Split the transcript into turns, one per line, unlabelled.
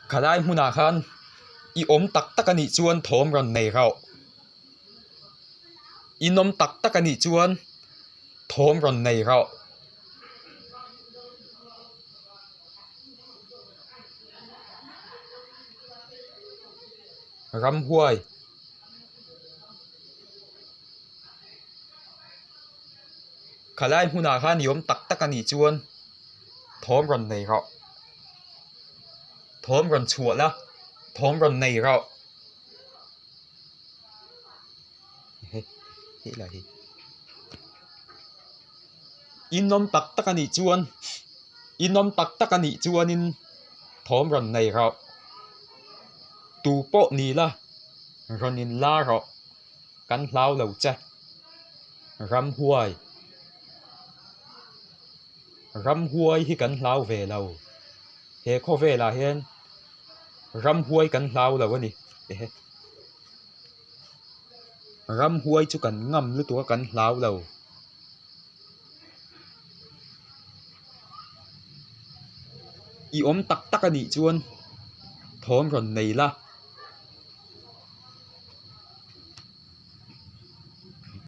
khá lại hùn à khan i tắc tắc anh chuan thom ron nei rau inom tắc tắc anh chuan thom ron nei rau ram huai khá lại hùn à khan i tắc tắc anh chuan thom ron nei rau thom ron chua la thom ron nei rau hi là hi inom tắc tắc anh chuan inom tắc tắc anh chuan in thom ron nei rau tu po ni la ron in la rau kan hlau lo cha ram huai hi kan hlau ve lo he kho ve la hen ram huai kan hlau lo ani ram huai chu kan ngam lu tu kan hlau lo i tắc tắc ani chuan thom ron nei la